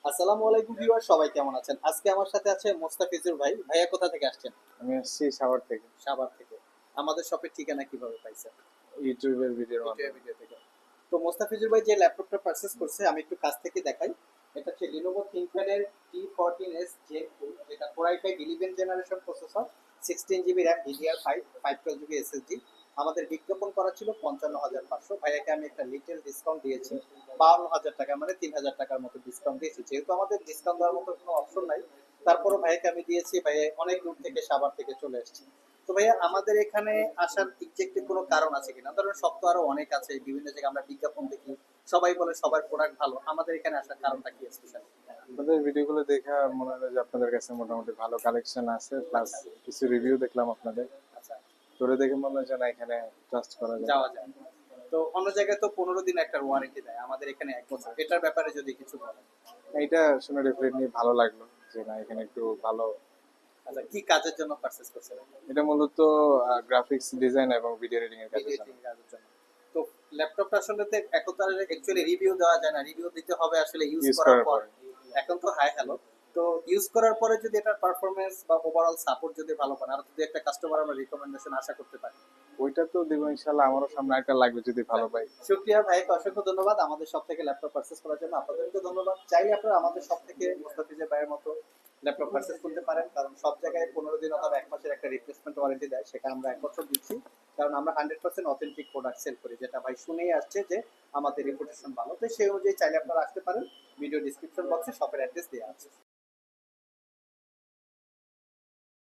আসসালামু আলাইকুম ভিউয়ার, সবাই কেমন আছেন? আজকে আমার সাথে আছে মোস্তাফিজুর ভাই। ভাইয়া কোথা থেকে আসছেন? আমি আসছি সাভার থেকে। সাভার থেকে। আমাদের শপের ঠিকানা কিভাবে পাইছেন? ইউটিউবের ভিডিওর ইউটিউব মাধ্যমে। ভিডিও থেকে। তো মোস্তাফিজুর ভাই যে ল্যাপটপটা পারচেজ করছে আমি একটু কাছ থেকে দেখাই। এটা হচ্ছে Lenovo ThinkPad এর T14s Gen 2, যেটা Core i5 11 generation processor, 16 GB RAM, DDR5, 512 GB SSD। আমাদের বিজ্ঞাপন করা ছিল 55,500। ভাইয়াকে আমি একটা লিটল ডিসকাউন্ট দিয়েছি, 52,000 টাকা, মানে 3,000 টাকার মতো ডিসকাউন্ট দিয়েছি। যেহেতু আমাদের ডিসকাউন্ট দেওয়ার মতো কোনো অপশন নাই, তারপরও ভাইয়াকে আমি দিয়েছি। ভাইয়া অনেক দূর থেকে সাভার থেকে চলে এসেছে। তো ভাইয়া আমাদের এখানে আসার এক্সাক্টলি কোনো কারণ আছে কিনা? ধরুন সব তো আরো অনেক আছে, বিভিন্ন জায়গায় আমরা বিজ্ঞাপন দেখি, সবাই বলে সবার প্রোডাক্ট ভালো, আমাদের এখানে আসার কারণটা কি স্পেশাল? আপনাদের ভিডিওগুলো দেখে মনে হলো যে আপনাদের কাছে মোটামুটি ভালো কালেকশন আছে, প্লাস আচ্ছা কিছু রিভিউ দেখলাম আপনাদের। আচ্ছা, তোরে দেখে মনে হয় যে না, এখানে ট্রাস্ট করা যায়। যাওয়া যায়। তো অন্য জায়গায় তো 15 দিন একটা ওয়ারেন্টি দেয়, আমাদের এখানে 1 বছর। এটার ব্যাপারে যদি কিছু বলেন। এইটা শুনে ডেফিনেটলি ভালো লাগলো যে না, এখানে একটু ভালো। আচ্ছা, কি কাজের জন্য পারচেজ করছেন? এটা মূলত গ্রাফিক্স ডিজাইন এবং ভিডিও এডিটিং এর কাজের ভিডিও জন্য। এডিটিং কাজের জন্য। তো ল্যাপটপটা আসলে তো এখন তো অ্যাকচুয়ালি রিভিউ দেওয়া যায় না, রিভিউ দিতে হবে আসলে ইউজ ইউজ করার করার পর। পরে এখন তো হাই হ্যালো। তো ইউজ করার পরে যদি এটার পারফরমেন্স বা ওভারঅল সাপোর্ট যদি ভালো পান, আর যদি একটা কাস্টমার আমরা রিকমেন্ডেশন আশা করতে পারি। ওইটা তো দেবো ইনশাল্লাহ, আমারও সামনে একটা লাগবে যদি ভালো পাই। শুক্রিয়া ভাইকে, অসংখ্য ধন্যবাদ আমাদের সব থেকে ল্যাপটপ পারচেস করার জন্য। আপনাদেরকে ধন্যবাদ। চাইলে আপনারা আমাদের সব থেকে মুস্তাফিজের ভাইয়ের মতো ল্যাপটপ পারচেস করতে পারেন, কারণ সব জায়গায় 15 দিন অথবা 1 মাসের একটা রিপ্লেসমেন্ট ওয়ারেন্টি দেয়, সেটা আমরা 1 বছর দিচ্ছি। কারণ আমরা 100% অথেন্টিক প্রোডাক্ট সেল করি, যেটা ভাই শুনেই আসছে যে আমাদের রেপুটেশন ভালো। তো সেই অনুযায়ী চাইলে আপনারা আসতে পারেন। ভিডিও ডিসক্রিপশন বক্সে শপের অ্যাড্রেস দেওয়া আছে।